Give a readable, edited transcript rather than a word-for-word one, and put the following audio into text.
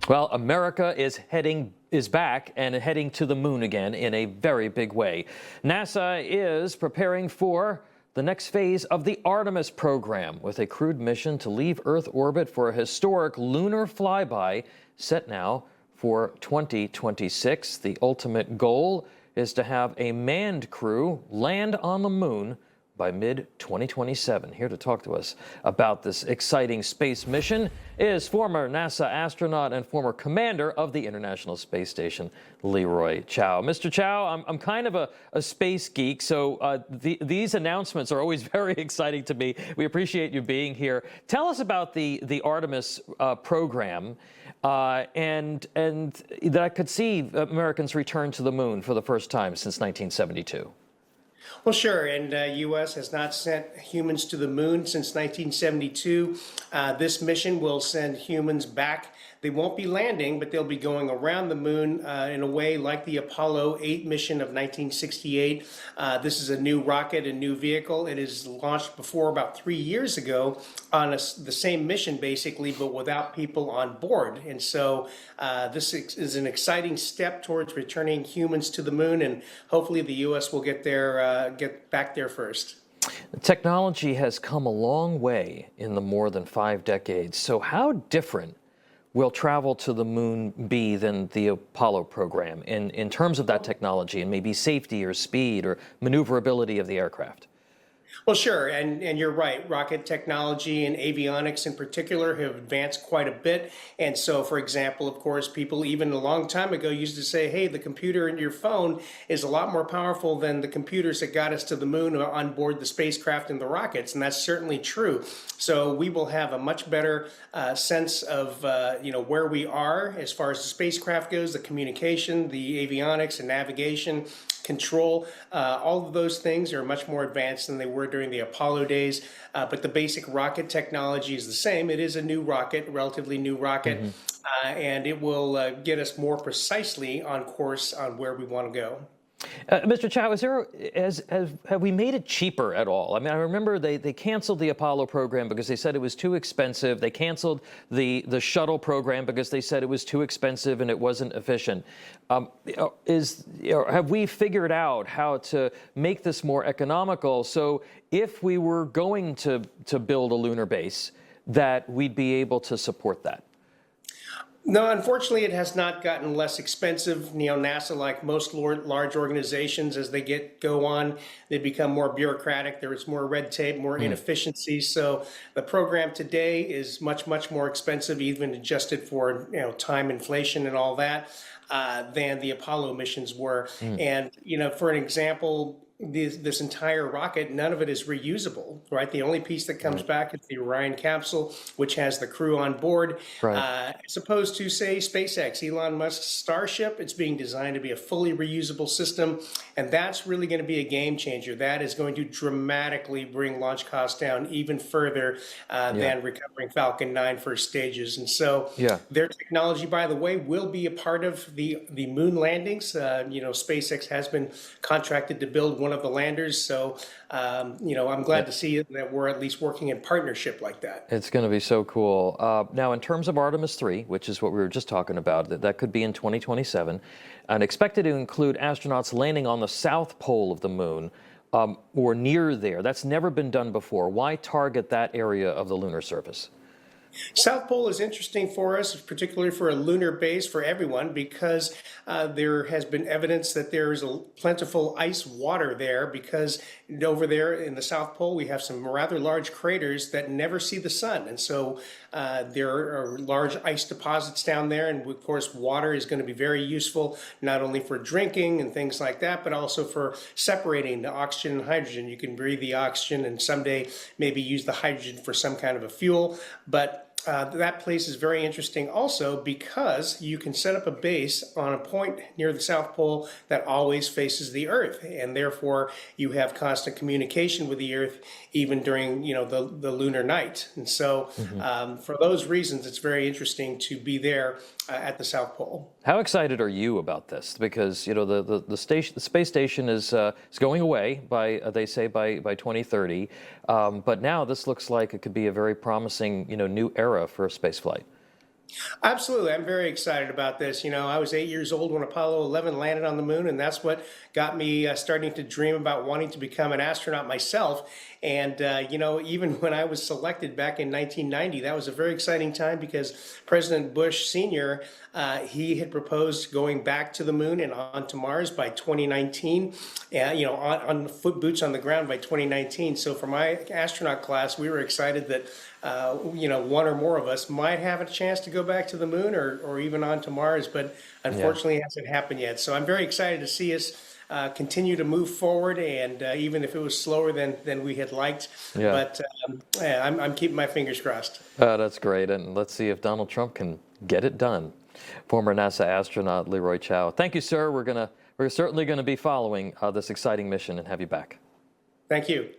Well, America is back and heading to the moon again in a very big way. NASA is preparing for the next phase of the Artemis program with a crewed mission to leave Earth orbit for a historic lunar flyby set now for 2026. The ultimate goal is to have a manned crew land on the moon by mid-2027. Here to talk to us about this exciting space mission is former NASA astronaut and former commander of the International Space Station, Leroy Chiao. Mr. Chiao, I'm kind of a space geek, so these announcements are always very exciting to me. We appreciate you being here. Tell us about the Artemis program and that I could see Americans return to the moon for the first time since 1972. Well, sure, and U.S. has not sent humans to the moon since 1972. This mission will send humans back. They won't be landing, but they'll be going around the moon in a way like the Apollo 8 mission of 1968. This is a new rocket, a new vehicle. It is launched before about 3 years ago on the same mission, basically, but without people on board. And so this is an exciting step towards returning humans to the moon, and hopefully the U.S. will get back there first. Technology has come a long way in the more than 5 decades. So how different will travel to the moon be than the Apollo program in terms of that technology and maybe safety or speed or maneuverability of the aircraft? Well, sure, and you're right. Rocket technology and avionics in particular have advanced quite a bit. And so, for example, of course, people even a long time ago used to say, hey, the computer in your phone is a lot more powerful than the computers that got us to the moon on board the spacecraft and the rockets. And that's certainly true. So we will have a much better sense of where we are as far as the spacecraft goes, the communication, the avionics and navigation, control. All of those things are much more advanced than they were during the Apollo days, but the basic rocket technology is the same. It is a new rocket, relatively new rocket, and it will get us more precisely on course on where we want to go. Mr. Chow, have we made it cheaper at all? I mean, I remember they canceled the Apollo program because they said it was too expensive. They canceled the shuttle program because they said it was too expensive and it wasn't efficient. Have we figured out how to make this more economical so if we were going to build a lunar base, that we'd be able to support that? No, unfortunately, it has not gotten less expensive. NASA, like most large organizations, as they go on, they become more bureaucratic. There is more red tape, more inefficiencies. So the program today is much, much more expensive, even adjusted for time inflation and all that, than the Apollo missions were. And for an example, this entire rocket, none of it is reusable, right? The only piece that comes back is the Orion capsule, which has the crew on board. As opposed to, say, SpaceX, Elon Musk's Starship, it's being designed to be a fully reusable system, and that's really going to be a game changer. That is going to dramatically bring launch costs down even further than recovering Falcon 9 first stages. And so their technology, by the way, will be a part of the moon landings. SpaceX has been contracted to build one of the landers. So, I'm glad to see that we're at least working in partnership like that. It's going to be so cool. Now, in terms of Artemis 3, which is what we were just talking about, that could be in 2027, and expected to include astronauts landing on the south pole of the moon or near there. That's never been done before. Why target that area of the lunar surface? South Pole is interesting for us, particularly for a lunar base for everyone, because there has been evidence that there is a plentiful ice water there, because over there in the South Pole, we have some rather large craters that never see the sun. And so there are large ice deposits down there. And of course, water is going to be very useful, not only for drinking and things like that, but also for separating the oxygen and hydrogen. You can breathe the oxygen and someday maybe use the hydrogen for some kind of a fuel. But that place is very interesting also because you can set up a base on a point near the South Pole that always faces the Earth, and therefore you have constant communication with the Earth even during the lunar night. And so for those reasons, it's very interesting to be there at the South Pole. How excited are you about this? Because the space station is going away by they say by 2030, but now this looks like it could be a very promising new era for spaceflight. Absolutely. I'm very excited about this. I was 8 years old when Apollo 11 landed on the moon, and that's what got me starting to dream about wanting to become an astronaut myself. And, even when I was selected back in 1990, that was a very exciting time because President Bush Sr., he had proposed going back to the moon and onto Mars by 2019, on foot boots on the ground by 2019. So for my astronaut class, we were excited that, one or more of us might have a chance to go back to the moon or even onto Mars, but unfortunately it hasn't happened yet. So I'm very excited to see us continue to move forward, and even if it was slower than we had liked, but I'm keeping my fingers crossed. That's great, and let's see if Donald Trump can get it done. Former NASA astronaut Leroy Chiao. Thank you, sir. We're certainly gonna be following this exciting mission and have you back. Thank you.